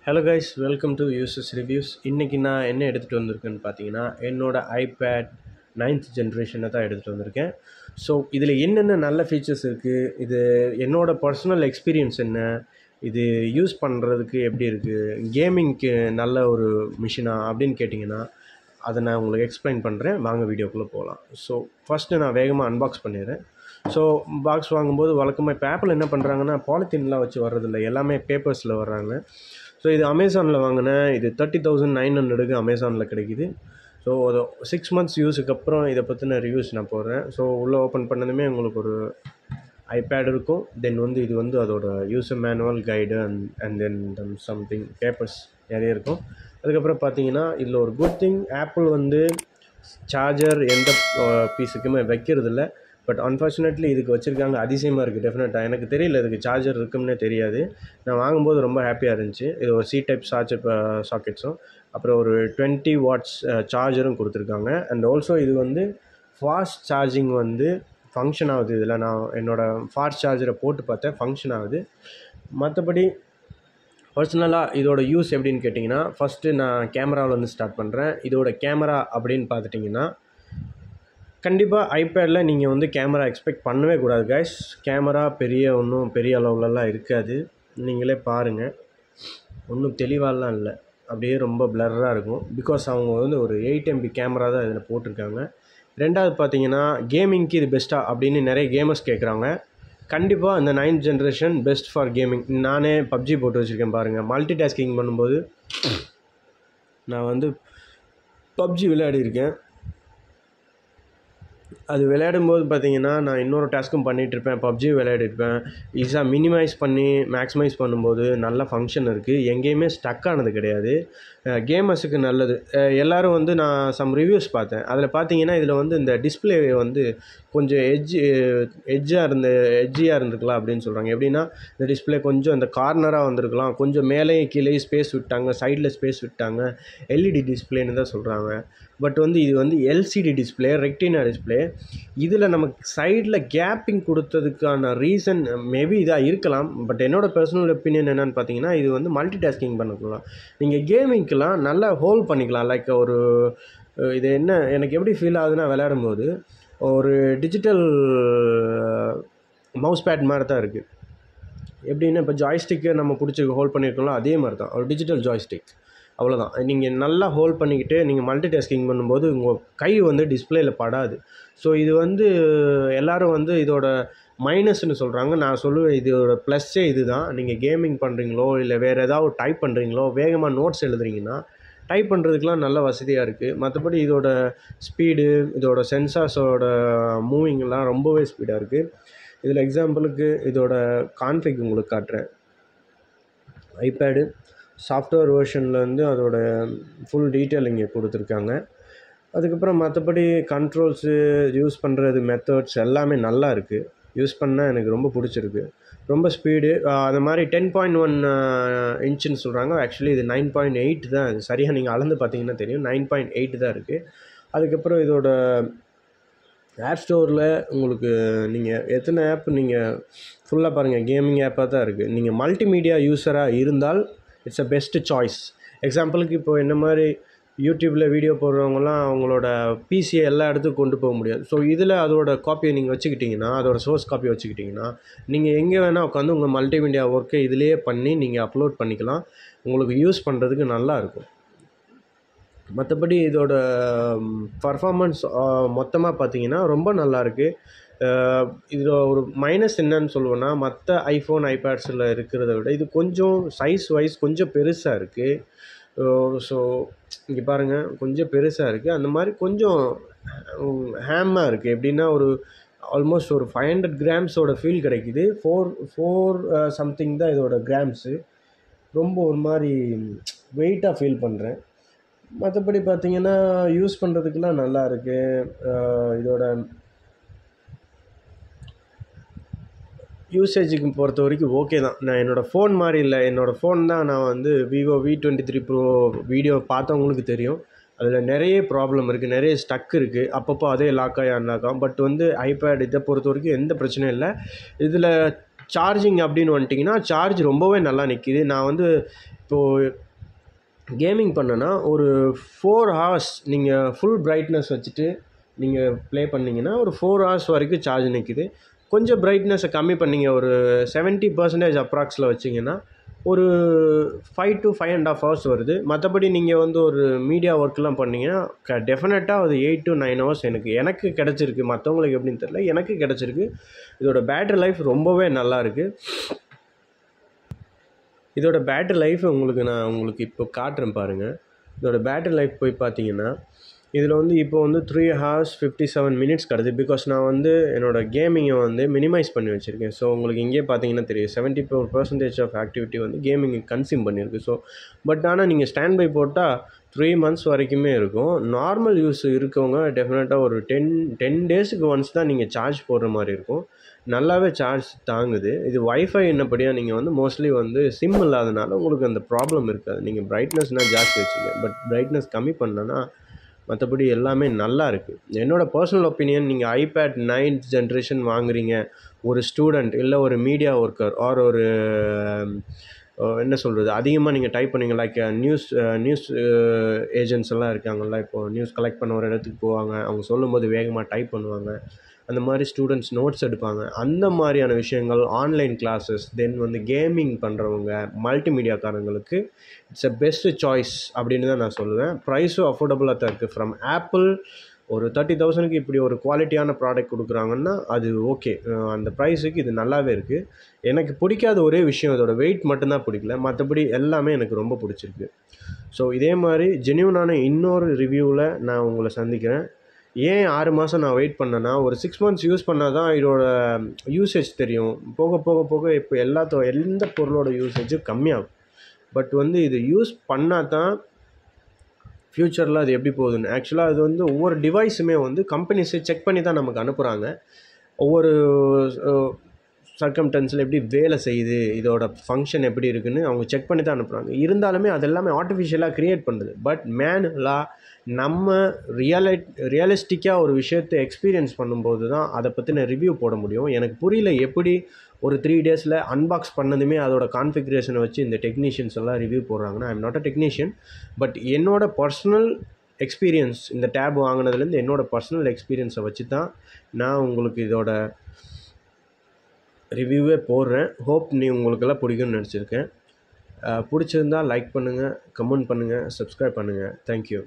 Hello guys, welcome to Users Reviews. இன்றைக்கி நான் என்ன எடுத்துகிட்டு வந்திருக்கேன்னு பார்த்தீங்கன்னா என்னோடய ஐபேட் 9th ஜென்ரேஷனை தான் எடுத்துகிட்டு வந்திருக்கேன். ஸோ இதில் என்னென்ன நல்ல ஃபீச்சர்ஸ் இருக்குது, இது என்னோடய பர்சனல் எக்ஸ்பீரியன்ஸ் என்ன, இது யூஸ் பண்ணுறதுக்கு எப்படி இருக்குது, கேமிங்க்கு நல்ல ஒரு மிஷினா அப்படின்னு கேட்டிங்கன்னா அதை நான் உங்களுக்கு எக்ஸ்பிளைன் பண்ணுறேன். வாங்க வீடியோக்குள்ளே போகலாம். ஸோ ஃபஸ்ட்டு நான் வேகமாக அன்பாக்ஸ் பண்ணிடுறேன். ஸோ பாக்ஸ் வாங்கும்போது வழக்கமாக இப்போ ஆப்பிள் என்ன பண்ணுறாங்கன்னா பாலித்தீன்லாம் வச்சு வர்றதில்லை, எல்லாமே பேப்பர்ஸில் வர்றாங்க. ஸோ இது அமேசானில் வாங்கினேன். இது 30,900க்கு அமேசானில் கிடைக்கிது. ஸோ அது 6 months யூஸுக்கு அப்புறம் இதை பற்றின ரிவ்யூஸ் நான் போடுறேன். ஸோ உள்ளே ஓப்பன் பண்ணதுமே உங்களுக்கு ஒரு ஐபேட் இருக்கும். தென் இது அதோட user manual guide and then something papers நிறைய இருக்கும். அதுக்கப்புறம் பார்த்தீங்கன்னா இதில் ஒரு குட் திங், ஆப்பிள் சார்ஜர் எந்த பீஸுக்குமே வைக்கிறதில்ல. பட் அன்ஃபார்ச்சுனேட்லி இதுக்கு வச்சுருக்காங்க. அதிசயமாக இருக்குது. டெஃபினட்டாக எனக்கு தெரியல இதுக்கு சார்ஜர் இருக்கும்னே தெரியாது. நான் வாங்கும்போது ரொம்ப ஹாப்பியாக இருந்துச்சு. இது ஒரு C டைப் சாக்கெட்ஸும் அப்புறம் ஒரு 20 watts சார்ஜரும் கொடுத்துருக்காங்க. அண்ட் ஆல்சோ இது ஃபாஸ்ட் சார்ஜிங் ஃபங்க்ஷன் ஆகுது. இதில் நான் என்னோடய ஃபாஸ்ட் சார்ஜரை போட்டு பார்த்தேன், ஃபங்க்ஷன் ஆகுது. மற்றபடி பர்சனலாக இதோட யூஸ் எப்படின்னு கேட்டிங்கன்னா, ஃபஸ்ட்டு நான் கேமராவில் ஸ்டார்ட் பண்ணுறேன். இதோட கேமரா அப்படின்னு பார்த்துட்டிங்கன்னா கண்டிப்பாக ஐபேடில் நீங்கள் கேமரா எக்ஸ்பெக்ட் பண்ணவே கூடாது கைஸ். கேமரா ஒன்றும் பெரிய அளவுலலாம் இருக்காது. நீங்களே பாருங்கள், ஒன்றும் தெளிவாலாம் இல்லை, அப்படியே ரொம்ப பிளர்ராக இருக்கும். பிகாஸ் அவங்க ஒரு 8 MB கேமரா தான் இதில் போட்டிருக்காங்க. ரெண்டாவது பார்த்தீங்கன்னா கேமிங்க்கு இது பெஸ்ட்டாக அப்படின்னு நிறைய கேமர்ஸ் கேட்குறாங்க. கண்டிப்பாக இந்த 9th generation best for gaming. நானே பப்ஜி போட்டு வச்சுருக்கேன் பாருங்கள். மல்டி டாஸ்கிங் பண்ணும்போது நான் பப்ஜி விளையாடிருக்கேன். அது விளையாடும்போது பார்த்தீங்கன்னா நான் இன்னொரு டாஸ்க்கும் பண்ணிகிட்ருப்பேன், பப்ஜி விளையாடிருப்பேன். ஈஸியாக மினிமைஸ் பண்ணி மேக்ஸிமைஸ் பண்ணும்போது நல்ல ஃபங்க்ஷன் இருக்குது. எங்கேயுமே ஸ்டக் ஆனது கிடையாது. கேமர்ஸுக்கு நல்லது. எல்லோரும் நான் சம் ரிவ்யூஸ் பார்த்தேன். அதில் பார்த்தீங்கன்னா இதில் இந்த டிஸ்பிளே கொஞ்சம் எட்ஜியாக இருந்திருக்கலாம் அப்படின்னு சொல்கிறாங்க. எப்படின்னா இந்த டிஸ்பிளே கொஞ்சம் இந்த கார்னராக வந்திருக்கலாம், கொஞ்சம் மேலே கீழே ஸ்பேஸ் விட்டாங்க, சைடில் ஸ்பேஸ் விட்டாங்க. LED டிஸ்பிளேன்னு தான் சொல்கிறாங்க. பட் இது LCD டிஸ்பிளே, ரெக்டினா டிஸ்பிளே. இதில் நமக்கு சைடில் கேப்பிங் கொடுத்ததுக்கான ரீசன் மேபி இதாக இருக்கலாம். பட் என்னோடய பர்சனல் ஒப்பீனியன் என்னென்னு பார்த்தீங்கன்னா இது மல்டி டாஸ்கிங் பண்ணிக்கலாம். நீங்கள் கேமிங்க்கெலாம் நல்லா ஹோல்ட் பண்ணிக்கலாம். லைக் இது என்ன எனக்கு எப்படி ஃபீல் ஆகுதுன்னா, விளையாடும்போது ஒரு டிஜிட்டல் மவுஸ் பேட் மாதிரி தான் இருக்குது. எப்படின்னா இப்போ ஜாய்ஸ்டிக்கை நம்ம பிடிச்சி ஹோல்ட் பண்ணியிருக்கோம்ல, அதே மாதிரி தான் ஒரு டிஜிட்டல் ஜாய்ஸ்டிக். அவ்வளோதான். நீங்கள் நல்லா ஹோல்ட் பண்ணிக்கிட்டு நீங்கள் மல்டி டாஸ்கிங் பண்ணும்போது உங்கள் கை டிஸ்பிளேயில் படாது. ஸோ இது எல்லோரும் இதோட மைனஸ்ன்னு சொல்கிறாங்க. நான் சொல்லுவேன் இதோட ப்ளஸ்ஸே இது தான். நீங்கள் கேமிங் பண்ணுறீங்களோ இல்லை வேறு ஏதாவது டைப் பண்ணுறீங்களோ, வேகமாக நோட்ஸ் எழுதுறீங்கன்னா டைப் பண்ணுறதுக்கெலாம் நல்ல வசதியாக இருக்குது. மற்றபடி இதோட ஸ்பீடு, இதோட சென்சார்ஸோட மூவிங்லாம் ரொம்பவே ஸ்பீடாக இருக்குது. இதில் எக்ஸாம்பிளுக்கு இதோட கான்ஃபிக் உங்களுக்கு காட்டுறேன். ஐபேடு சாஃப்ட்வேர் வேர்ஷனில் அதோட ஃபுல் டீட்டெயில் இங்கே கொடுத்துருக்காங்க. அதுக்கப்புறம் மற்றபடி கண்ட்ரோல்ஸு, யூஸ் பண்ணுறது மெத்தட்ஸ் எல்லாமே நல்லா இருக்குது. யூஸ் பண்ணால் எனக்கு ரொம்ப பிடிச்சிருக்கு. ரொம்ப ஸ்பீடு அது மாதிரி 10.1 இன்ச்சுன்னு சொல்கிறாங்க. ஆக்சுவலி இது 9.8 தான். அது சரியாக நீங்கள் அளந்து பார்த்தீங்கன்னா தெரியும், 9.8 தான் இருக்குது. அதுக்கப்புறம் இதோட ஆப் ஸ்டோரில் உங்களுக்கு நீங்கள் எத்தனை ஆப் நீங்கள் ஃபுல்லாக பாருங்கள், கேமிங் ஆப்பாக தான் இருக்குது. நீங்கள் மல்டிமீடியா யூஸராக இருந்தால் இட்ஸ் அ பெஸ்ட்டு சாய்ஸ். எக்ஸாம்பிளுக்கு இப்போது என்ன மாதிரி யூடியூப்பில் வீடியோ போடுறவங்களாம் அவங்களோட பிசியை எல்லா இடத்துக்கும் கொண்டு போக முடியாது. ஸோ இதில் அதோட காப்பியை நீங்கள் வச்சுக்கிட்டிங்கன்னா, அதோட சோர்ஸ் காப்பியை வச்சுக்கிட்டிங்கன்னா நீங்கள் எங்கே வேணால் உட்காந்து உங்கள் மல்டிமீடியா ஒர்க்கை இதிலேயே பண்ணி நீங்கள் அப்லோட் பண்ணிக்கலாம். உங்களுக்கு யூஸ் பண்ணுறதுக்கு நல்லாயிருக்கும். மற்றபடி இதோட பர்ஃபார்மன்ஸ் மொத்தமாக பார்த்தீங்கன்னா ரொம்ப நல்லாயிருக்கு. இதில் ஒரு மைனஸ் என்னன்னு சொல்லுவேன்னா, மற்ற ஐஃபோன் ஐபேட்ஸில் இருக்கிறத விட இது கொஞ்சம் சைஸ் வைஸ் கொஞ்சம் பெருசாக இருக்குது. ஸோ இங்கே பாருங்கள், கொஞ்சம் பெருசாக இருக்குது. அந்த மாதிரி கொஞ்சம் ஹேமாக இருக்குது. எப்படின்னா ஆல்மோஸ்ட் ஒரு 500 grams ஃபீல் கிடைக்கிது. 4 சம்திங் தான் இதோட கிராம்ஸு. ரொம்ப ஒரு மாதிரி வெயிட்டாக ஃபீல் பண்ணுறேன். மற்றபடி பார்த்திங்கன்னா யூஸ் பண்ணுறதுக்கெலாம் நல்லா இருக்குது. இதோட யூசேஜுக்கு பொறுத்த வரைக்கும் ஓகே தான். நான் என்னோடய ஃபோன் மாதிரி இல்லை, என்னோடய ஃபோன் தான். நான் விவோ V23 Pro வீடியோ பார்த்தவங்களுக்கு தெரியும். அதில் நிறைய ப்ராப்ளம் இருக்குது, நிறைய ஸ்டக் இருக்குது. அப்பப்போ அதே லாக் ஆகி அன்லாக் ஆகும். பட் ஐபேட் இதை பொறுத்த வரைக்கும் எந்த பிரச்சனையும் இல்லை. இதில் சார்ஜிங் அப்படின்னு வந்துட்டிங்கன்னா சார்ஜ் ரொம்பவே நல்லா நிற்கிது. நான் இப்போது கேமிங் பண்ணனா ஒரு 4 ஹவர்ஸ் நீங்கள் ஃபுல் பிரைட்னஸ் வச்சுட்டு நீங்கள் ப்ளே பண்ணிங்கன்னா ஒரு 4 ஹவர்ஸ் வரைக்கும் சார்ஜ் நிற்கிது. கொஞ்சம் பிரைட்னஸை கம்மி பண்ணிங்க ஒரு 70% அப்ராக்ஸில் வச்சிங்கன்னா ஒரு 5 to 5.5 ஹவர்ஸ் வருது. மற்றபடி நீங்கள் வந்து ஒரு மீடியா ஒர்க்லாம் பண்ணிங்கன்னா டெஃபினட்டாக அது 8 to 9 ஹவர்ஸ் எனக்கு கிடச்சிருக்கு. மற்றவங்களுக்கு எப்படின்னு தெரியல, எனக்கு கிடச்சிருக்கு. இதோட பேட்டரி லைஃப் ரொம்பவே நல்லா இருக்குது. இதோட பேட்டரி லைஃப் நான் உங்களுக்கு இப்போ காட்டுறேன் பாருங்கள். இதோட பேட்டரி லைஃப் போய் பார்த்தீங்கன்னா இதில் வந்து இப்போ வந்து 3 hours 57 minutes கிடது. பிகாஸ் நான் வந்து என்னோடய கேமிங்கை வந்து மினிமைஸ் பண்ணி வச்சுருக்கேன். ஸோ உங்களுக்கு இங்கே பார்த்தீங்கன்னா தெரியும் 74% ஆஃப் ஆக்டிவிட்டி வந்து கேமிங் கன்சியூம் பண்ணியிருக்கு. ஸோ பட் ஆனால் நீங்கள் ஸ்டாண்ட் பை போட்டால் 3 months வரைக்குமே இருக்கும். நார்மல் யூஸ் இருக்கவங்க டெஃபினட்டாக ஒரு 10 daysக்கு ஒன்ஸ் தான் நீங்கள் சார்ஜ் போடுற மாதிரி இருக்கும். நல்லாவே சார்ஜ் தாங்குது. இது வைஃபை என்னப்படியாக நீங்கள் வந்து மோஸ்ட்லி வந்து சிம் இல்லாதனால உங்களுக்கு அந்த ப்ராப்ளம் இருக்காது. நீங்கள் பிரைட்னஸ்னால் ஜாஸ்தி வச்சுக்க, பட் பிரைட்னஸ் கம்மி பண்ணனா மற்றபடி எல்லாமே நல்லா இருக்குது. என்னோடய பர்சனல் ஒப்பீனியன், நீங்கள் ஐபேட் 9th generation வாங்குறீங்க, ஒரு ஸ்டூடெண்ட் இல்லை ஒரு மீடியா ஒர்க்கர் ஆர் ஒரு என்ன சொல்கிறது, அதிகமாக நீங்கள் டைப் பண்ணிங்க லைக் நியூஸ் ஏஜென்ட்ஸ் எல்லாம் இருக்காங்கல்ல, இப்போது நியூஸ் கலெக்ட் பண்ண ஒரு இடத்துக்கு போவாங்க, அவங்க சொல்லும்போது வேகமாக டைப் பண்ணுவாங்க, அந்த மாதிரி ஸ்டூடெண்ட்ஸ் நோட்ஸ் எடுப்பாங்க. அந்த மாதிரியான விஷயங்கள், ஆன்லைன் கிளாஸஸ், தென் வந்து கேமிங் பண்ணுறவங்க, மல்டிமீடியாக்காரங்களுக்கு இட்ஸ் பெஸ்ட் சாய்ஸ் அப்படின்னு தான் நான் சொல்லுவேன். ப்ரைஸும் அஃபோர்டபுளாக தான் இருக்குது. ஃப்ரம் ஆப்பிள் ஒரு 30,000க்கு இப்படி ஒரு குவாலிட்டியான ப்ராடக்ட் கொடுக்குறாங்கன்னா அது ஓகே. அந்த ப்ரைஸுக்கு இது நல்லாவே இருக்குது. எனக்கு பிடிக்காத ஒரே விஷயம் இதோட வெயிட் மட்டும்தான் பிடிக்கல, மற்றபடி எல்லாமே எனக்கு ரொம்ப பிடிச்சிருக்கு. ஸோ இதே மாதிரி ஜென்யூனான இன்னொரு ரிவ்யூவில் நான் உங்களை சந்திக்கிறேன். ஏன் 6 மாதம் நான் வெயிட் பண்ணேன்னா, ஒரு 6 months யூஸ் பண்ணால் தான் இதோட யூசேஜ் தெரியும். போக போக போக இப்போ எந்த பொருளோட யூசேஜும் கம்மியாகும். பட் வந்து இது யூஸ் பண்ணால் தான் ஃப்யூச்சரில் அது எப்படி போகுதுன்னு. ஆக்சுவலாக அது வந்து ஒவ்வொரு டிவைஸுமே வந்து கம்பெனிஸை செக் பண்ணி தான் நமக்கு அனுப்புகிறாங்க. ஒவ்வொரு சர்க்கம்டன்ஸில் எப்படி வேலை செய்யுது, இதோட ஃபங்க்ஷன் எப்படி இருக்குதுன்னு அவங்க செக் பண்ணி தான் அனுப்புகிறாங்க. இருந்தாலுமே அது எல்லாமே ஆர்டிஃபிஷியலாக க்ரியேட் பண்ணுறது. பட் மேனுவலாக நம்ம ரியலிஸ்டிக்காக ஒரு விஷயத்தை எக்ஸ்பீரியன்ஸ் பண்ணும்போது தான் அதை பற்றின ரிவ்யூ போட முடியும். எனக்கு புரியல எப்படி ஒரு 3 daysல அன்பாக்ஸ் பண்ணதுமே அதோட கான்ஃபிகரேஷனை வச்சு இந்த டெக்னீஷியன்ஸ் எல்லாம் ரிவ்யூ போடுறாங்கன்னா, I am not a technician. But என்னோடய பர்சனல் எக்ஸ்பீரியன்ஸ், இந்த டேப் வாங்கினதுலேருந்து என்னோடய பர்சனல் எக்ஸ்பீரியன்ஸை வச்சு தான் நான் உங்களுக்கு இதோட ரிவ்யூவே போடுறேன். ஹோப் உங்களுக்கெல்லாம் பிடிக்கும்னு நினச்சிருக்கேன். பிடிச்சிருந்தால் லைக் பண்ணுங்கள், கமெண்ட் பண்ணுங்கள், சப்ஸ்கிரைப் பண்ணுங்கள். தேங்க்யூ.